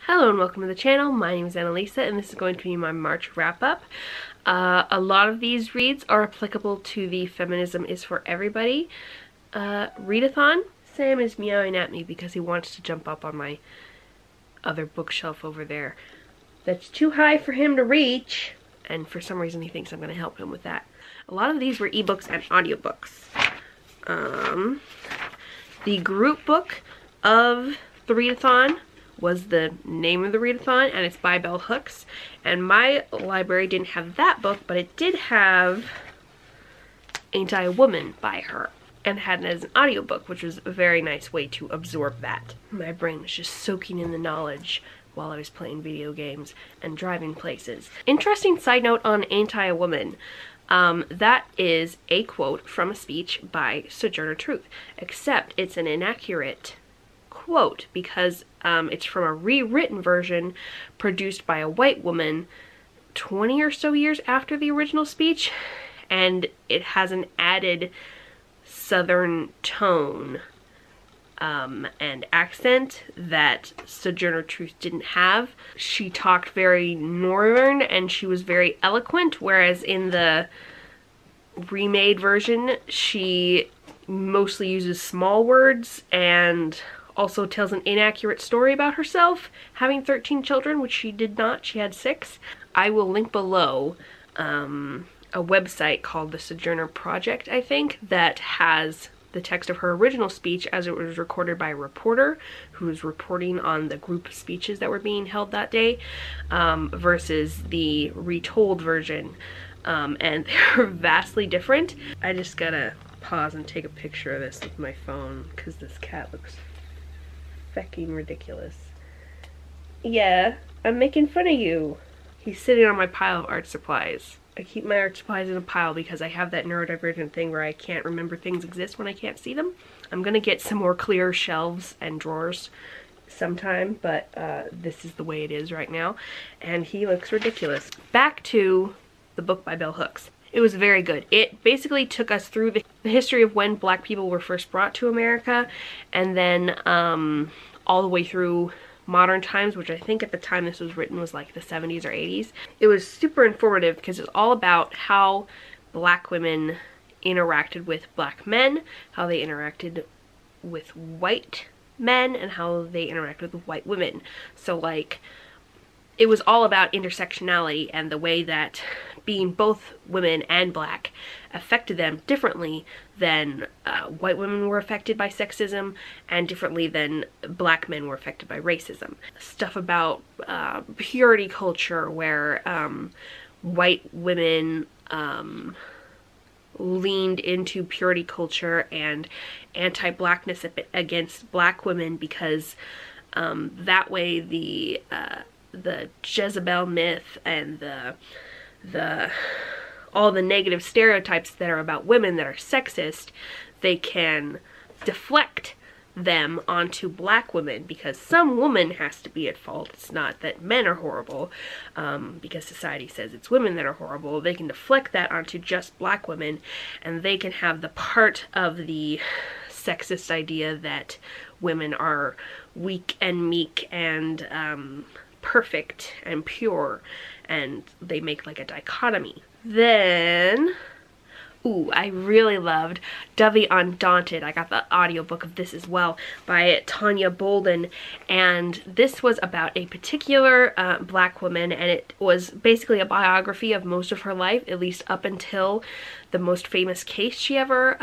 Hello and welcome to the channel. My name is Annalisa and this is going to be my March wrap-up. A lot of these reads are applicable to the Feminism is for Everybody readathon. Sam is meowing at me because he wants to jump up on my other bookshelf over there. That's too high for him to reach, and for some reason he thinks I'm going to help him with that. A lot of these were ebooks and audiobooks. The group book of the readathon was the name of the readathon, and it's by Bell Hooks. And my library didn't have that book, but it did have Ain't I a Woman by her, and had it as an audiobook, which was a very nice way to absorb that. My brain was just soaking in the knowledge while I was playing video games and driving places. Interesting side note on Ain't I a Woman. That is a quote from a speech by Sojourner Truth, except it's an inaccurate quote because it's from a rewritten version produced by a white woman 20 or so years after the original speech, and it has an added southern tone and accent that Sojourner Truth didn't have. She talked very northern and she was very eloquent, whereas in the remade version she mostly uses small words and also tells an inaccurate story about herself having 13 children, which she did not. She had 6. I will link below a website called the Sojourner Project, I think, that has the text of her original speech as it was recorded by a reporter who was reporting on the group speeches that were being held that day, versus the retold version, and they're vastly different. I just gotta pause and take a picture of this with my phone because this cat looks fecking ridiculous. Yeah, I'm making fun of you. He's sitting on my pile of art supplies. I keep my art supplies in a pile because I have that neurodivergent thing where I can't remember things exist when I can't see them. I'm gonna get some more clear shelves and drawers sometime, but this is the way it is right now, and he looks ridiculous. Back to the book by Bell Hooks. It was very good. It basically took us through the history of when black people were first brought to America, and then all the way through modern times, which I think at the time this was written was like the 70s or 80s. It was super informative because it's all about how black women interacted with black men, how they interacted with white men, and how they interacted with white women. So like, it was all about intersectionality and the way that being both women and black affected them differently than white women were affected by sexism, and differently than black men were affected by racism. Stuff about purity culture, where white women leaned into purity culture and anti-blackness against black women because that way the Jezebel myth and all the negative stereotypes that are about women that are sexist, they can deflect them onto black women because some woman has to be at fault. It's not that men are horrible, because society says it's women that are horrible. They can deflect that onto just black women, and they can have the part of the sexist idea that women are weak and meek and perfect and pure, and they make like a dichotomy. Then, ooh, I really loved Devoe Undaunted. I got the audiobook of this as well by Tanya Bolden, and this was about a particular black woman, and it was basically a biography of most of her life, at least up until the most famous case she ever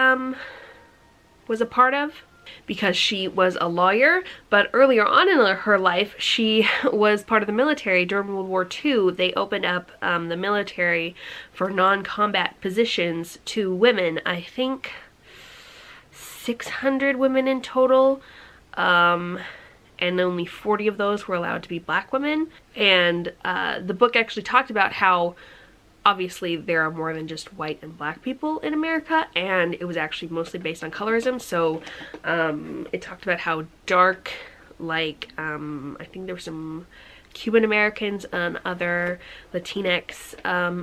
was a part of, because she was a lawyer. But earlier on in her life, she was part of the military. During World War II, they opened up the military for non-combat positions to women. I think 600 women in total, and only 40 of those were allowed to be black women. And the book actually talked about how obviously there are more than just white and black people in America, and it was actually mostly based on colorism. So it talked about how dark, like I think there were some Cuban Americans and other Latinx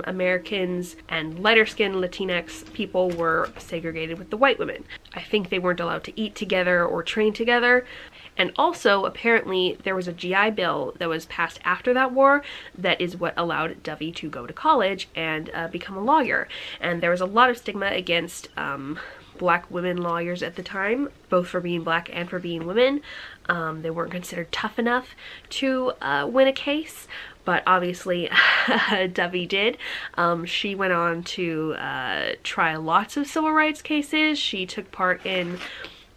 Americans, and lighter skinned Latinx people were segregated with the white women. I think they weren't allowed to eat together or train together, And also, apparently, there was a GI Bill that was passed after that war that is what allowed Devoe to go to college and become a lawyer. And there was a lot of stigma against black women lawyers at the time, both for being black and for being women. They weren't considered tough enough to win a case, but obviously Devoe did. She went on to try lots of civil rights cases. She took part in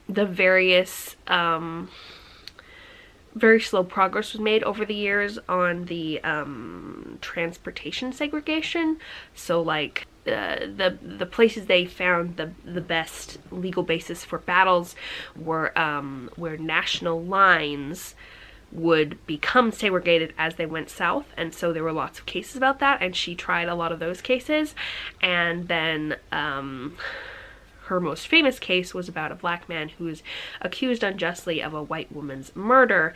the various very slow progress was made over the years on the transportation segregation. So like the places they found the best legal basis for battles were where national lines would become segregated as they went south, and so there were lots of cases about that, and she tried a lot of those cases. And then her most famous case was about a black man who was accused unjustly of a white woman's murder,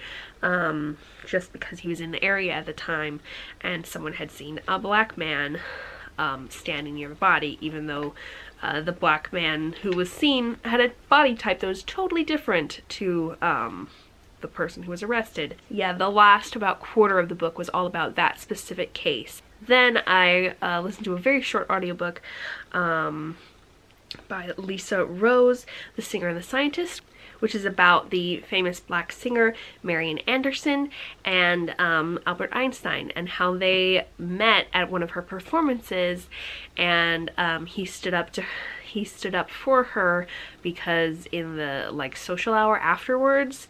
just because he was in the area at the time and someone had seen a black man standing near the body, even though the black man who was seen had a body type that was totally different to the person who was arrested. Yeah, the last about quarter of the book was all about that specific case. Then I listened to a very short audiobook by Lisa Rose, The Singer and the Scientist, which is about the famous black singer Marian Anderson and Albert Einstein, and how they met at one of her performances, and he stood up for her because in the like social hour afterwards,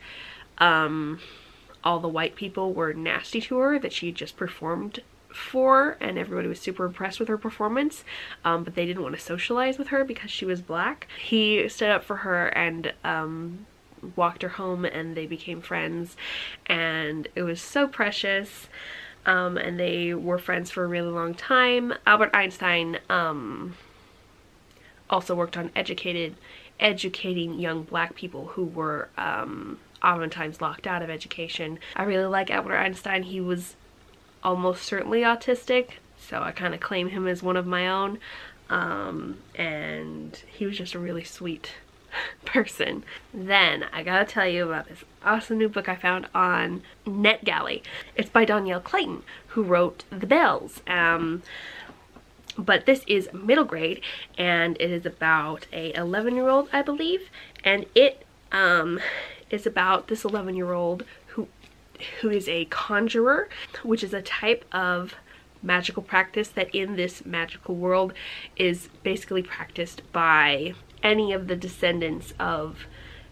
all the white people were nasty to her that she just performed for, and everybody was super impressed with her performance, but they didn't want to socialize with her because she was black. He stood up for her and walked her home, and they became friends, and it was so precious. And they were friends for a really long time. Albert Einstein also worked on educating young black people who were oftentimes locked out of education. I really like Albert Einstein. He was almost certainly autistic, so I kind of claim him as one of my own, and he was just a really sweet person. Then I gotta tell you about this awesome new book I found on NetGalley. It's by Danielle Clayton, who wrote The Bells, but this is middle grade, and it is about a 11-year-old, I believe, and it is about this 11-year-old who is a conjurer, which is a type of magical practice that in this magical world is basically practiced by any of the descendants of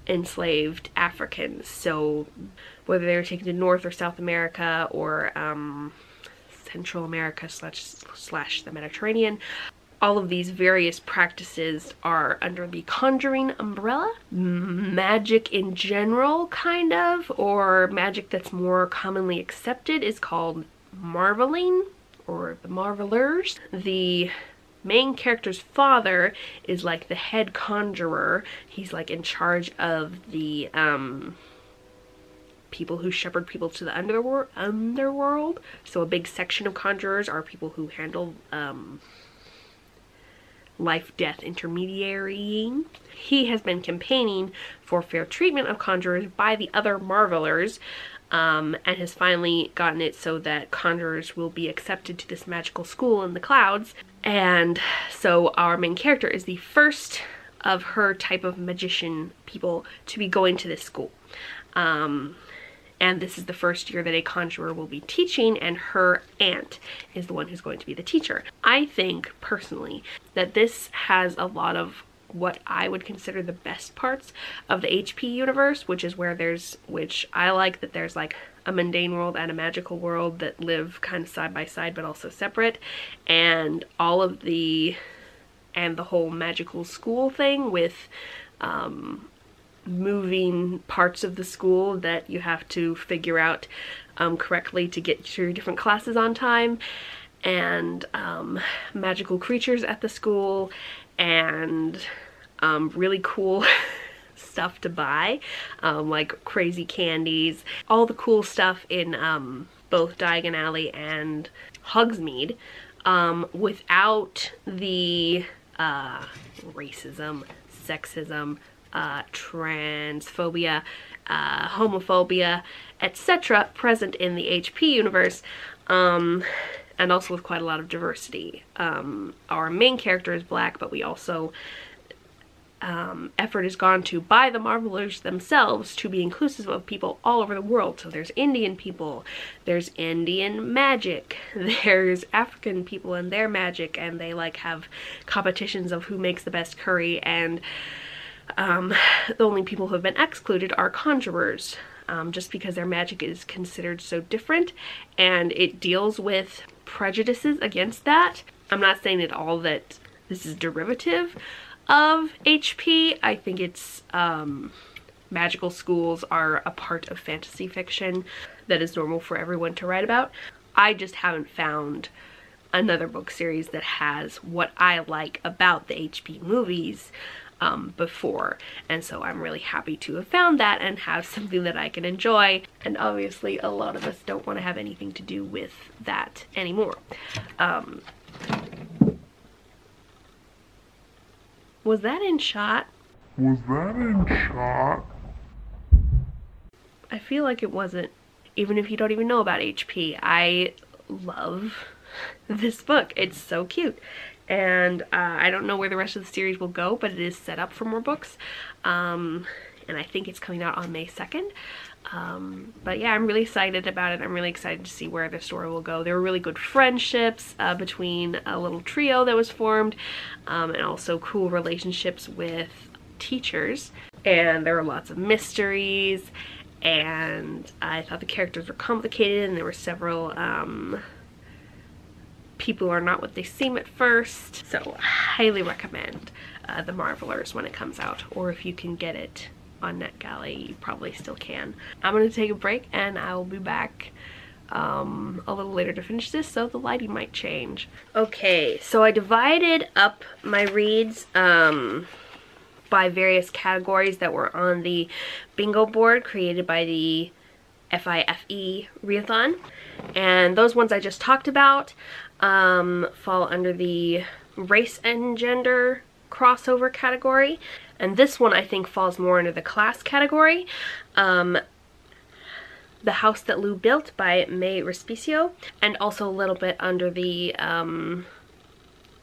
enslaved Africans. So whether they were taken to North or South America or Central America slash the Mediterranean, all of these various practices are under the conjuring umbrella. Magic in general, kind of, or magic that's more commonly accepted, is called marveling, or the marvelers. The main character's father is like the head conjurer. He's like in charge of the people who shepherd people to the underworld. So a big section of conjurers are people who handle life-death intermediarying. He has been campaigning for fair treatment of conjurers by the other marvelers, and has finally gotten it so that conjurers will be accepted to this magical school in the clouds. And so our main character is the first of her type of magician people to be going to this school. And this is the first year that a conjurer will be teaching, and her aunt is the one who's going to be the teacher. I think, personally, that this has a lot of what I would consider the best parts of the HP universe, which is where which I like that there's like a mundane world and a magical world that live kind of side by side but also separate, and the whole magical school thing with moving parts of the school that you have to figure out correctly to get through different classes on time, and magical creatures at the school, and really cool stuff to buy, like crazy candies, all the cool stuff in both Diagon Alley and Hogsmeade, without the racism, sexism, transphobia, homophobia, etc. present in the HP universe, and also with quite a lot of diversity. Our main character is black, but we also effort is gone to by the Marvelers themselves to be inclusive of people all over the world. So there's Indian people, there's Indian magic, there's African people and their magic, and they like have competitions of who makes the best curry, and the only people who have been excluded are conjurers, just because their magic is considered so different, and it deals with prejudices against that. I'm not saying at all that this is derivative of HP. I think it's magical schools are a part of fantasy fiction that is normal for everyone to write about. I just haven't found another book series that has what I like about the HP movies before, and so I'm really happy to have found that and have something that I can enjoy. And obviously a lot of us don't want to have anything to do with that anymore. Was that in shot? Was that in shot? I feel like it wasn't, even if you don't even know about HP. I love this book. It's so cute. And I don't know where the rest of the series will go, but it is set up for more books. And I think it's coming out on May 2nd. But yeah, I'm really excited about it. I'm really excited to see where the story will go. There were really good friendships between a little trio that was formed, and also cool relationships with teachers. And there were lots of mysteries, and I thought the characters were complicated, and there were several people are not what they seem at first. So highly recommend The Marvelers when it comes out, or if you can get it on NetGalley, you probably still can. I'm gonna take a break and I will be back a little later to finish this, so the lighting might change. Okay, so I divided up my reads by various categories that were on the bingo board created by the FIFE Readathon, and those ones I just talked about fall under the race and gender crossover category, and this one I think falls more under the class category. The House That Lou Built by May Respicio, and also a little bit under the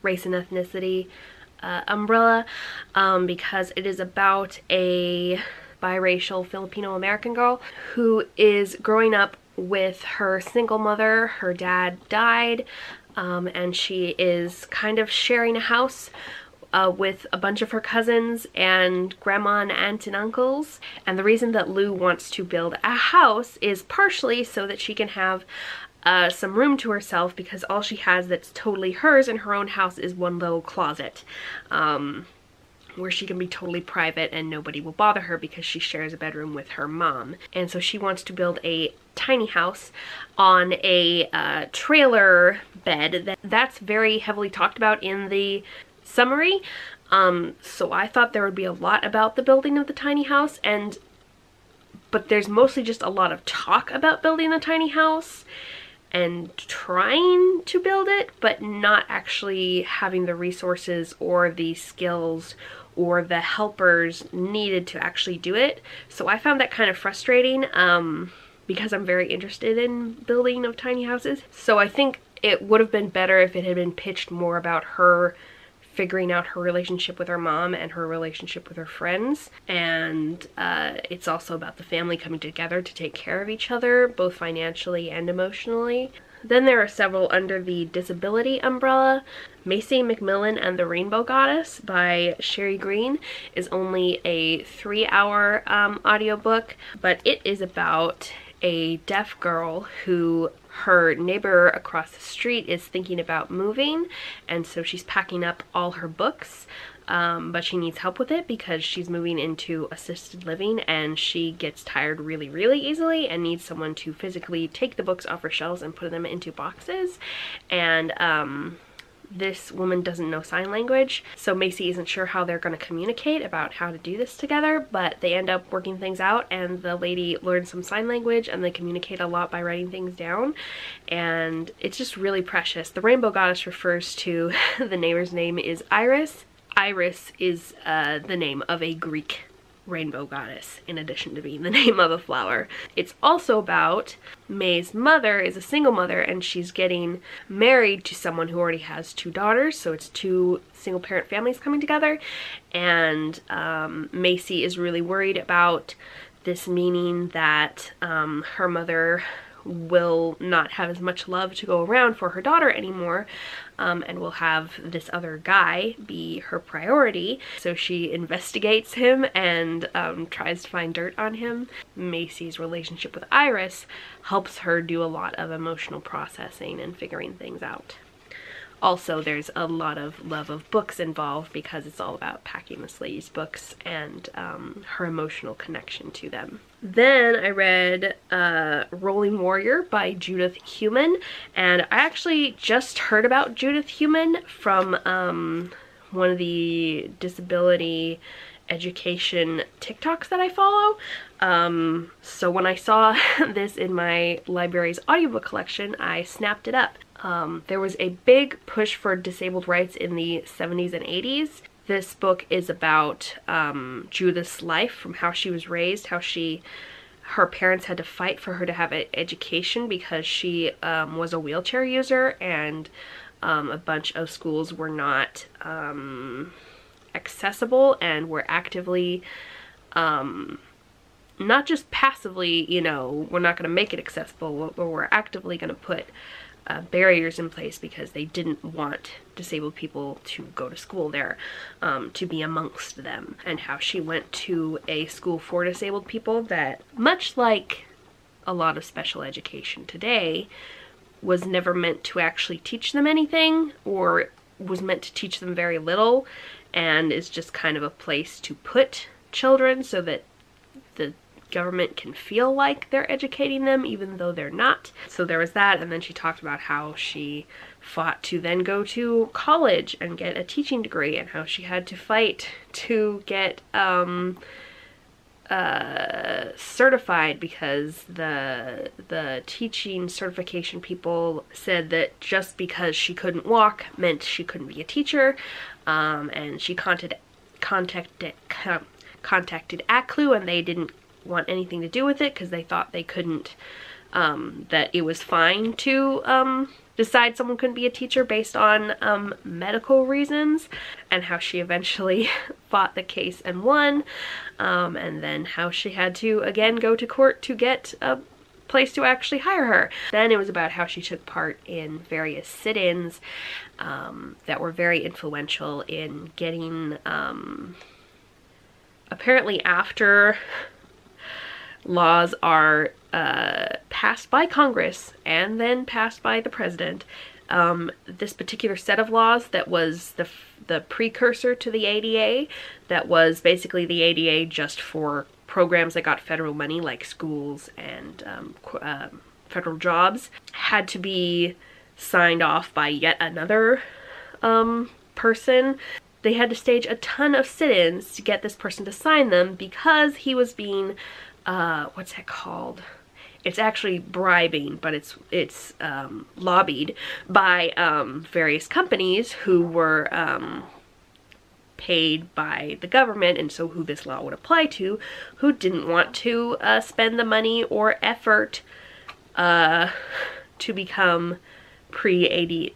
race and ethnicity umbrella, because it is about a biracial Filipino-American girl who is growing up with her single mother. Her dad died, and she is kind of sharing a house with a bunch of her cousins and grandma and aunt and uncles. And the reason that Lou wants to build a house is partially so that she can have some room to herself, because all she has that's totally hers in her own house is one little closet, where she can be totally private and nobody will bother her because she shares a bedroom with her mom. And so she wants to build a tiny house on a trailer bed. That's very heavily talked about in the summary. So I thought there would be a lot about the building of the tiny house, but there's mostly just a lot of talk about building the tiny house and trying to build it, but not actually having the resources or the skills or the helpers needed to actually do it. So I found that kind of frustrating, because I'm very interested in building of tiny houses. So I think it would have been better if it had been pitched more about her figuring out her relationship with her mom and her relationship with her friends. And it's also about the family coming together to take care of each other, both financially and emotionally. Then there are several under the disability umbrella. Macy McMillan and the Rainbow Goddess by Sherry Green is only a 3-hour audiobook, but it is about a deaf girl who her neighbor across the street is thinking about moving, and so she's packing up all her books, but she needs help with it because she's moving into assisted living and she gets tired really, really easily and needs someone to physically take the books off her shelves and put them into boxes. And this woman doesn't know sign language, so Macy isn't sure how they're going to communicate about how to do this together, but they end up working things out, and the lady learns some sign language and they communicate a lot by writing things down, and it's just really precious. The Rainbow Goddess refers to the neighbor's name is Iris. Iris is the name of a Greek rainbow goddess, in addition to being the name of a flower. It's also about May's mother is a single mother, and she's getting married to someone who already has 2 daughters, so it's 2 single parent families coming together, and Macy is really worried about this meaning that her mother will not have as much love to go around for her daughter anymore, and will have this other guy be her priority. So she investigates him and tries to find dirt on him. Macy's relationship with Iris helps her do a lot of emotional processing and figuring things out. Also, there's a lot of love of books involved because it's all about packing this lady's books and her emotional connection to them. Then I read Rolling Warrior by Judith Heumann, and I actually just heard about Judith Heumann from one of the disability education TikToks that I follow. So when I saw this in my library's audiobook collection, I snapped it up. There was a big push for disabled rights in the 70s and 80s. This book is about Judith's life, from how she was raised, how her parents had to fight for her to have an education because she was a wheelchair user, and a bunch of schools were not accessible and were actively, not just passively, you know, we're not going to make it accessible, but we're actively going to put barriers in place because they didn't want disabled people to go to school there, to be amongst them. And how she went to a school for disabled people that, much like a lot of special education today, was never meant to actually teach them anything, or was meant to teach them very little, and is just kind of a place to put children so that the government can feel like they're educating them even though they're not. So there was that, and then she talked about how she fought to then go to college and get a teaching degree, and how she had to fight to get certified because the teaching certification people said that just because she couldn't walk meant she couldn't be a teacher, and she contacted ACLU, and they didn't want anything to do with it because they thought they couldn't, that it was fine to decide someone couldn't be a teacher based on medical reasons, and how she eventually fought the case and won, and then how she had to again go to court to get a place to actually hire her. Then it was about how she took part in various sit-ins that were very influential in getting, apparently after laws are passed by Congress and then passed by the president, this particular set of laws that was the precursor to the ADA, that was basically the ADA just for programs that got federal money like schools and federal jobs, had to be signed off by yet another person. They had to stage a ton of sit-ins to get this person to sign them because he was being what's that called? It's actually bribing, but it's lobbied by various companies who were paid by the government, and so who this law would apply to, who didn't want to spend the money or effort to become pre-AD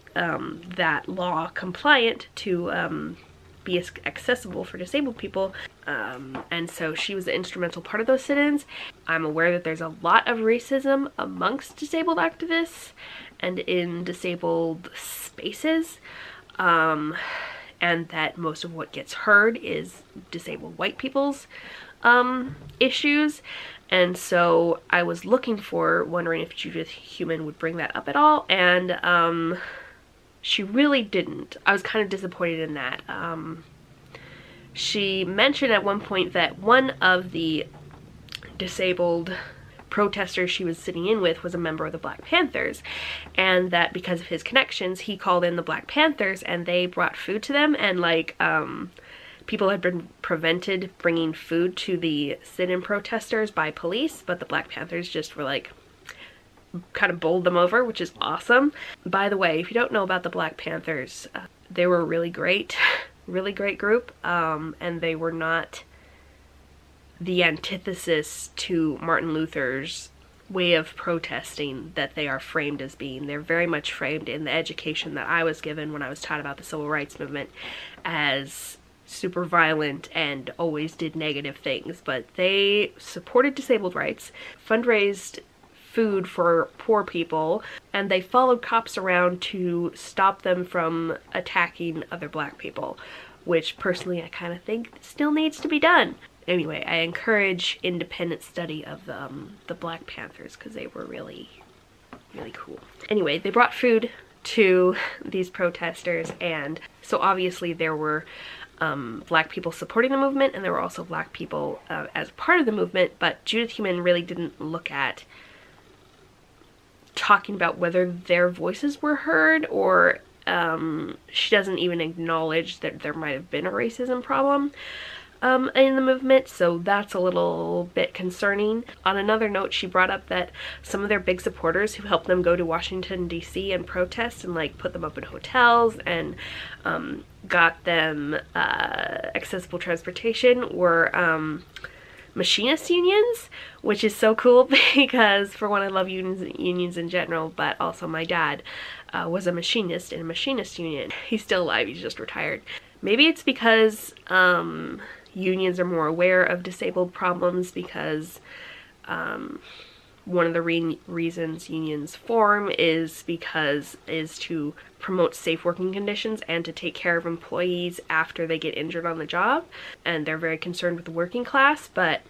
that law compliant to be accessible for disabled people, and so she was an instrumental part of those sit-ins. I'm aware that there's a lot of racism amongst disabled activists and in disabled spaces, and that most of what gets heard is disabled white people's issues, and so I was wondering if Judith Heumann would bring that up at all, and she really didn't. I was kind of disappointed in that. She mentioned at one point that one of the disabled protesters she was sitting in with was a member of the Black Panthers, and that because of his connections he called in the Black Panthers and they brought food to them, and like people had been prevented bringing food to the sit-in protesters by police, but the Black Panthers just were like, kind of bowled them over, which is awesome. By the way, if you don't know about the Black Panthers, they were really great group, and they were not the antithesis to Martin Luther's way of protesting that they are framed as being. They're very much framed in the education that I was given when I was taught about the civil rights movement as super violent and always did negative things, but they supported disabled rights, fundraised food for poor people, and they followed cops around to stop them from attacking other black people, which personally I kind of think still needs to be done. Anyway, I encourage independent study of the Black Panthers because they were really, really cool. Anyway, they brought food to these protesters, and so obviously there were black people supporting the movement, and there were also black people as part of the movement, but Judith Heumann really didn't look at talking about whether their voices were heard, or she doesn't even acknowledge that there might have been a racism problem in the movement, so that's a little bit concerning. On another note, she brought up that some of their big supporters who helped them go to Washington DC and protest and like put them up in hotels and got them accessible transportation were machinist unions, which is so cool because for one, I love unions in general, but also my dad was a machinist in a machinist union. He's still alive, he's just retired. Maybe it's because unions are more aware of disabled problems, because one of the reasons unions form is to promote safe working conditions and to take care of employees after they get injured on the job, and they're very concerned with the working class. But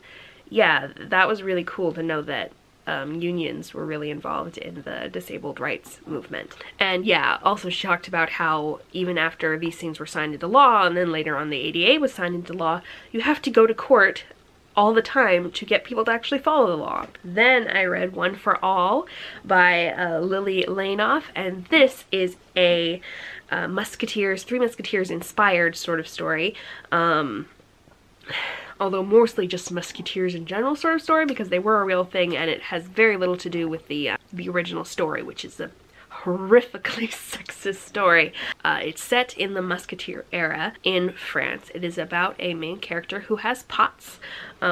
yeah, that was really cool to know that unions were really involved in the disabled rights movement. And yeah, also she talked about how even after these things were signed into law, and then later on the ADA was signed into law, you have to go to court all the time to get people to actually follow the law. Then I read One for All by Lily Lainoff, and this is a Three Musketeers inspired sort of story. Although mostly just Musketeers in general sort of story, because they were a real thing, and it has very little to do with the original story, which is a horrifically sexist story. It's set in the Musketeer era in France. It is about a main character who has POTS,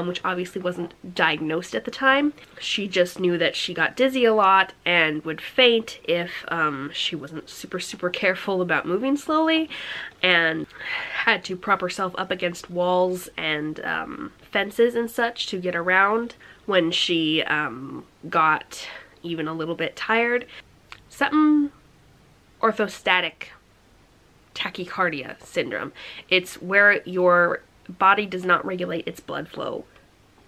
which obviously wasn't diagnosed at the time. She just knew that she got dizzy a lot and would faint if she wasn't super careful about moving slowly, and had to prop herself up against walls and fences and such to get around when she got even a little bit tired. Something orthostatic tachycardia syndrome. It's where your body does not regulate its blood flow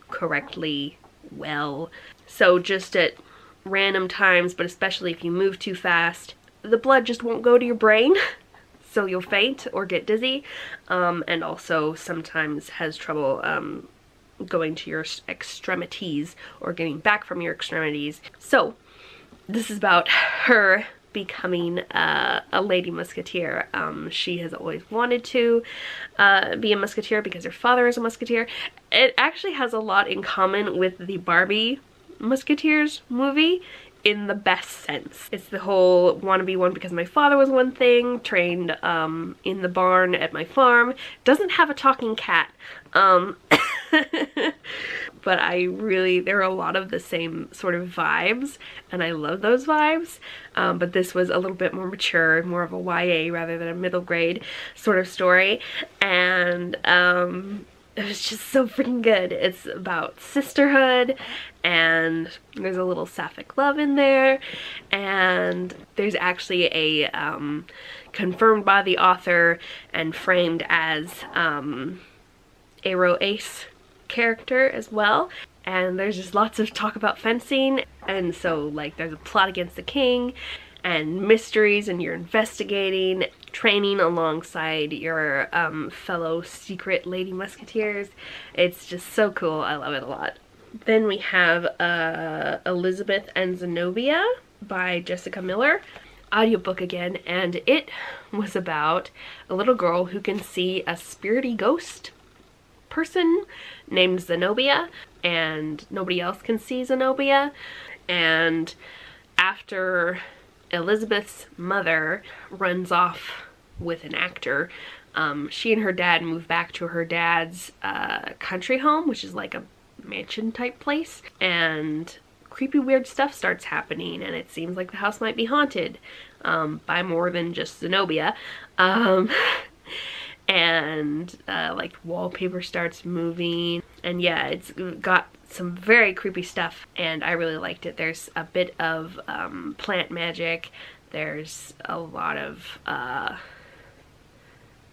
correctly well. So just at random times, but especially if you move too fast, the blood just won't go to your brain. So you'll faint or get dizzy, and also sometimes has trouble going to your extremities or getting back from your extremities. So this is about her becoming a lady musketeer. She has always wanted to be a musketeer because her father is a musketeer. It actually has a lot in common with the Barbie Musketeers movie in the best sense. It's the whole wanna be one because my father was one thing, trained in the barn at my farm. Doesn't have a talking cat. But there are a lot of the same sort of vibes, and I love those vibes. But this was a little bit more mature, more of a YA rather than a middle grade sort of story. And it was just so freaking good. It's about sisterhood, and there's a little sapphic love in there, and there's actually a confirmed by the author and framed as Aero Ace character as well. And there's just lots of talk about fencing, and so like there's a plot against the king and mysteries, and you're investigating, training alongside your fellow secret lady musketeers. It's just so cool. I love it a lot. Then we have Elizabeth and Zenobia by Jessica Miller. Audiobook again, and it was about a little girl who can see a spirity ghost person named Zenobia, and nobody else can see Zenobia. And after Elizabeth's mother runs off with an actor She and her dad move back to her dad's country home, which is like a mansion type place, and creepy weird stuff starts happening, and it seems like the house might be haunted by more than just Zenobia. And like wallpaper starts moving, and yeah, it's got some very creepy stuff, and I really liked it. There's a bit of plant magic, there's a lot of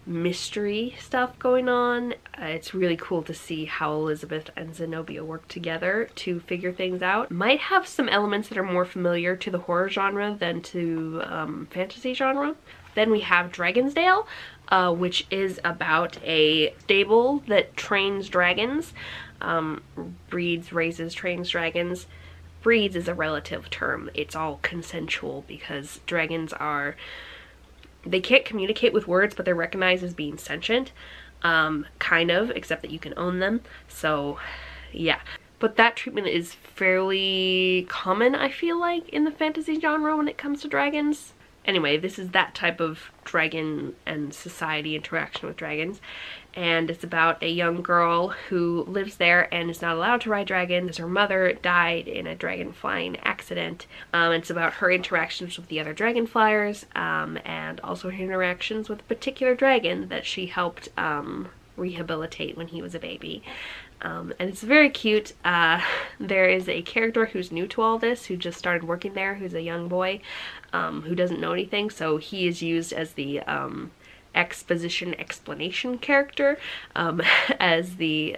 mystery stuff going on. It's really cool to see how Elizabeth and Zenobia work together to figure things out. Might have some elements that are more familiar to the horror genre than to fantasy genre. Then we have Dragonsdale, which is about a stable that trains dragons, breeds, raises, trains dragons. Breeds is a relative term. It's all consensual because dragons are, they can't communicate with words, but they're recognized as being sentient, kind of, except that you can own them. So yeah, but that treatment is fairly common, I feel like, in the fantasy genre when it comes to dragons. Anyway, this is that type of dragon and society interaction with dragons, and it's about a young girl who lives there and is not allowed to ride dragons. Her mother died in a dragon flying accident. It's about her interactions with the other dragon flyers, and also her interactions with a particular dragon that she helped rehabilitate when he was a baby. And it's very cute. There is a character who's new to all this, who just started working there, who's a young boy who doesn't know anything, so he is used as the exposition explanation character, as the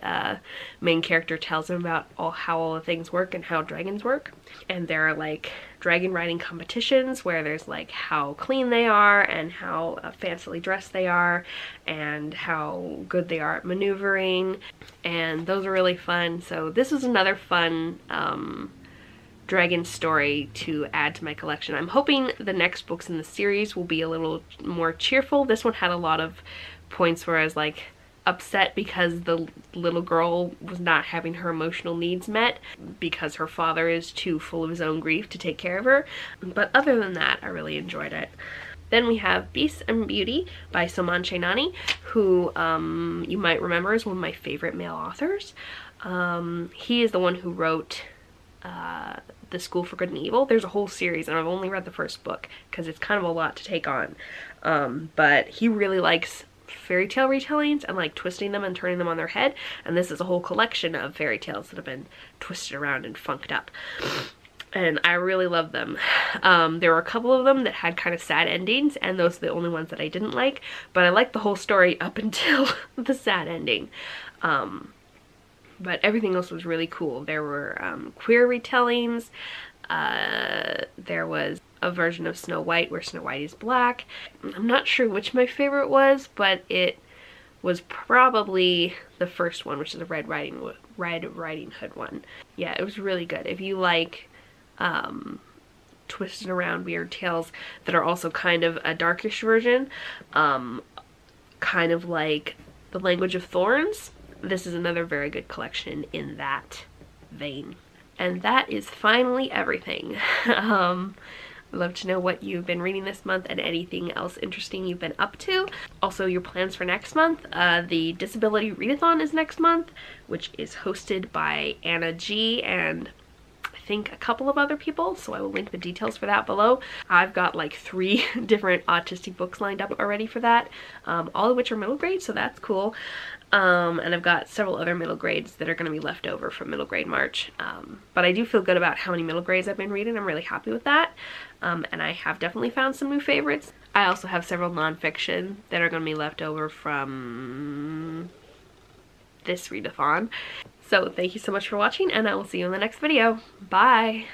main character tells him about how all the things work and how dragons work. And there are like dragon riding competitions where there's like how clean they are and how fancily dressed they are and how good they are at maneuvering, and those are really fun. So this is another fun dragon story to add to my collection. I'm hoping the next books in the series will be a little more cheerful. This one had a lot of points where I was like upset because the little girl was not having her emotional needs met because her father is too full of his own grief to take care of her. But other than that, I really enjoyed it. Then we have Beast and Beauty by Soman Chainani, who you might remember is one of my favorite male authors. He is the one who wrote The School for Good and Evil. There's a whole series, and I've only read the first book because it's kind of a lot to take on. But he really likes fairy tale retellings and like twisting them and turning them on their head, and this is a whole collection of fairy tales that have been twisted around and funked up, and I really love them. There were a couple of them that had kind of sad endings, and those are the only ones that I didn't like, but I liked the whole story up until the sad ending. But everything else was really cool. There were queer retellings. There was a version of Snow White where Snow White is black. I'm not sure which my favorite was, but it was probably the first one, which is the Red Riding Hood one. Yeah, it was really good. If you like twisted around weird tales that are also kind of a darkish version, kind of like The Language of Thorns, this is another very good collection in that vein. And that is finally everything. I'd love to know what you've been reading this month and anything else interesting you've been up to. Also, your plans for next month. The Disability Readathon is next month, which is hosted by Anna G and I think a couple of other people, so I will link the details for that below. I've got like 3 different autistic books lined up already for that, all of which are middle grade, so that's cool. And I've got several other middle grades that are going to be left over from middle grade March. But I do feel good about how many middle grades I've been reading. I'm really happy with that. And I have definitely found some new favorites. I also have several nonfiction that are going to be left over from this readathon. So thank you so much for watching, and I will see you in the next video. Bye!